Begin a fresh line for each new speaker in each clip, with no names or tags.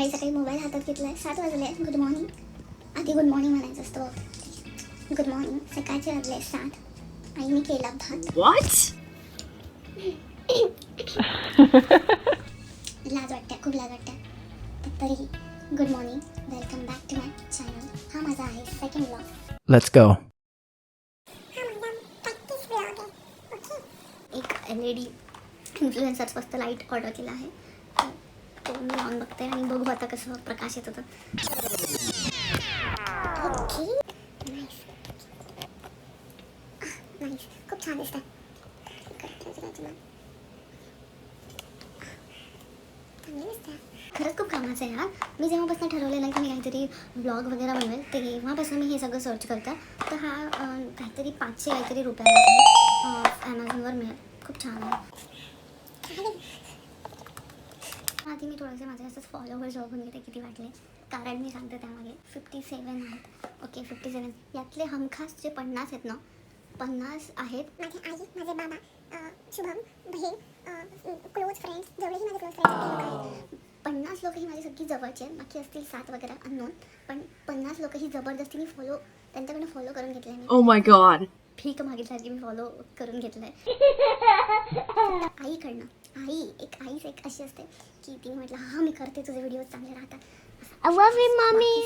सकाळी सकाळी मोबाईल हातात घेतलाय, 7 वाजले. Good morning. आधी गुड मॉर्निंग म्हणायचं असतं. Good morning. सकाळचे वाजले 7 आणि मी केला भात.
What?
लाज वाटते, खूप लाज वाटते. तर तरीही good morning, welcome back to my channel. हा माझा आहे सेकंड व्लॉग.
Let's go.
एक LED इन्फ्लुएन्सर स्वस्त लाईट ऑर्डर केला आहे. तो मी ऑन बघते आणि बघू आता कसं प्रकाश येत होतं. ओके, नाईस नाईस, खूप छान दिसतं. खरंच खूप कामाचं आहे यार. मी जेव्हापासून ठरवलेलं की मी काहीतरी ब्लॉग वगैरे बनवेल तेव्हापासून मी हे सगळं सर्च करते. तर हा काहीतरी 500 काहीतरी रुपयाला ॲमेझॉनवर मिळेल. खूप छान आहे. आधी मी थोडेसे माझे असंच फॉलोवर्स बघून घेते किती वाटले, कारण मी सांगते त्यामागे 57 आहेत. ओके 57. यातले हमखास जे 50 आहेत ना, 50 आहेत माझी आई, माझे बाबा, शुभम, बहीण, क्लोज फ्रेंड्स, जेवढेही माझे क्लोज फ्रेंड्स 50 लोक ही माझी सगळी जवळची आहेत. बाकी असतील 7 वगैरे अननोन, पण 50 लोक ही जबरदस्तीने त्यांच्याकडनं फॉलो करून घेतले मी.
Oh my god.
भीक मागितल्यासारखी मी फॉलो करून घेतलंय. आईकडनं. आईच एक अशी असते की तिने म्हटलं हा मी करते, तुझे व्हिडिओ चांगले राहतात.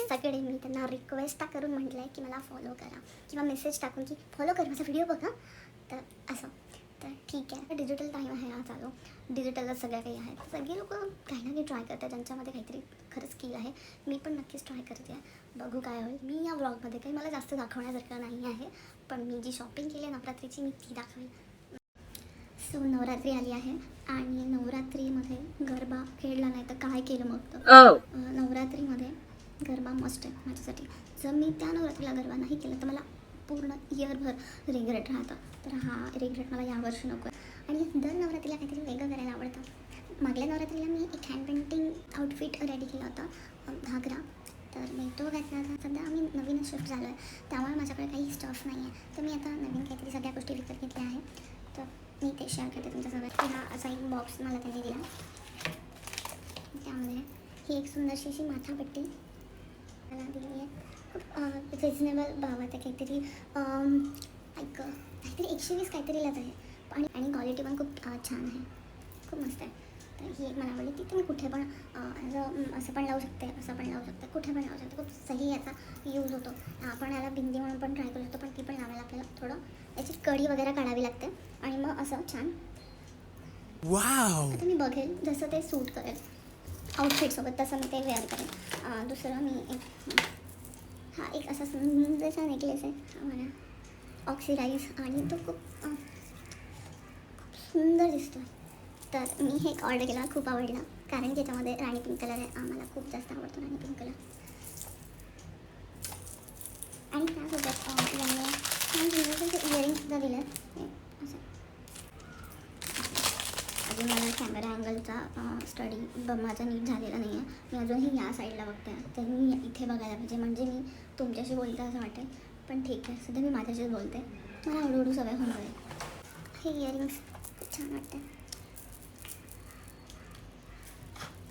सगळे मी त्यांना रिक्वेस्ट करून म्हटलंय की मला फॉलो करा किंवा मेसेज टाकून की फॉलो कर, माझा व्हिडिओ बघा. तर असं तर ठीक आहे. डिजिटल टाईम आहे हा चालू. डिजिटलच सगळ्या काही आहे. सगळे लोक काही ना काही ट्राय करतात, ज्यांच्यामध्ये काहीतरी खरंच स्किल आहे. मी पण नक्कीच ट्राय करते आहे. बघू काय होईल. मी या व्लॉगमध्ये काही मला जास्त दाखवण्यासारखं नाही आहे, पण मी जी शॉपिंग केली आहे नवरात्रीची मी ती दाखवेल. सो नवरात्री आली आहे आणि नवरात्रीमध्ये गरबा खेळला नाही तर काय केलं मग तर.
Oh.
नवरात्रीमध्ये गरबा मस्ट आहे माझ्यासाठी. जर मी त्या नवरात्रीला गरबा नाही केला तर मला पूर्ण इयरभर रिग्रेट राहतं. तर हा रिग्रेट मला यावर्षी नको आहे. आणि दर नवरात्रीला काहीतरी वेगळं करायला आवडतं. मागल्या नवरात्रीला मी एक हँड पेंटिंग आउटफिट रेडी केला होता, घागरा. तर मी तो घातला होता. सध्या आम्ही नवीन शिफ्ट झालो आहे, त्यामुळे माझ्याकडे काही स्टफ नाही आहे. तर मी आता नवीन काहीतरी सगळ्या गोष्टी विकत घेतल्या आहेत. तर मी ते शेअर करते तुमच्यासोबत. हा असा एक बॉक्स मला त्यांनी दिला. त्यामध्ये ही एक सुंदरशी अशी माथापट्टी मला दिली आहे. खूप रिजनेबल भावात आहे. काहीतरी काहीतरी 120 काहीतरीलाच आहे. आणि क्वालिटी पण खूप छान आहे, खूप मस्त आहे. तर ही एक मला आवडली. ती तुम्ही कुठे पण असं पण लावू शकते, असं पण लावू शकते, कुठे पण लावू शकते. खूप सही याचा यूज होतो. आपण याला बिंदी म्हणून पण ट्राय करू शकतो, पण ती पण लावायला आपल्याला थोडं याची कडी वगैरे काढावी लागते आणि मग असं छान.
Wow.
आता मी बघेल जसं ते सूट करेल आउटफिटसोबत तसं मी ते वेअर करेन. दुसरं मी हा एक असा सुंदरसा नेकलेस आहे. हा मला ऑक्सिडाईज आणि तो खूप सुंदर दिसतो. तर मी हे एक ऑर्डर केला, खूप आवडला, कारण की याच्यामध्ये राणी पिंक कलर आहे. आम्हाला खूप जास्त आवडतो राणी पिंक कलर. आणि त्यासोबत यांनी इयरिंगसुद्धा दिलं आहे असं. अजून मला कॅमेरा अँगलचा स्टडी माझा नीट झालेला नाही आहे. मी अजूनही या साईडला बघते, तर मी इथे बघायला पाहिजे, म्हणजे मी तुमच्याशी बोलते असं वाटेल. पण ठीक आहे, सध्या मी माझ्याशीच बोलते. मला हळूहळू सवय होऊन जाईल. हे इयरिंग्स खूप छान वाटते.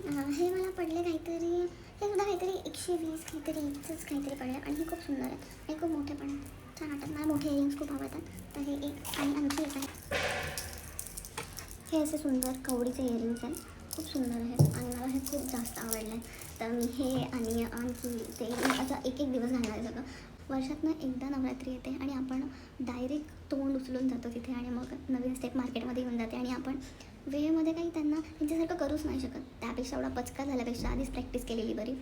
हे मला पडले काहीतरी, हे सुद्धा काहीतरी 120 काहीतरी इथंच काहीतरी पडलं. आणि हे खूप सुंदर आहे आणि खूप मोठे पण आहेत, छान वाटतात. मला मोठे इयरिंग्स खूप आवडतात. तर हे एक आणि आणखी एक आहे. हे असे सुंदर कवडीचे इयरिंग्स आहेत, खूप सुंदर आहेत आणि मला हे खूप जास्त आवडलं आहे. तर मी हे आणि आणखी ते असं एक दिवस घालणार आहे सगळं. वर्षातनं एकदा नवरात्री येते आणि आपण डायरेक्ट तोंड उचलून जातो तिथे आणि मग नवीन स्टेप मार्केटमध्ये येऊन जाते आणि आपण वेळेमध्ये काही त्यांना त्यांच्यासारखं करूच नाही शकत. त्यापेक्षा एवढा पचका झाल्यापेक्षा आधीच प्रॅक्टिस केलेली बरी.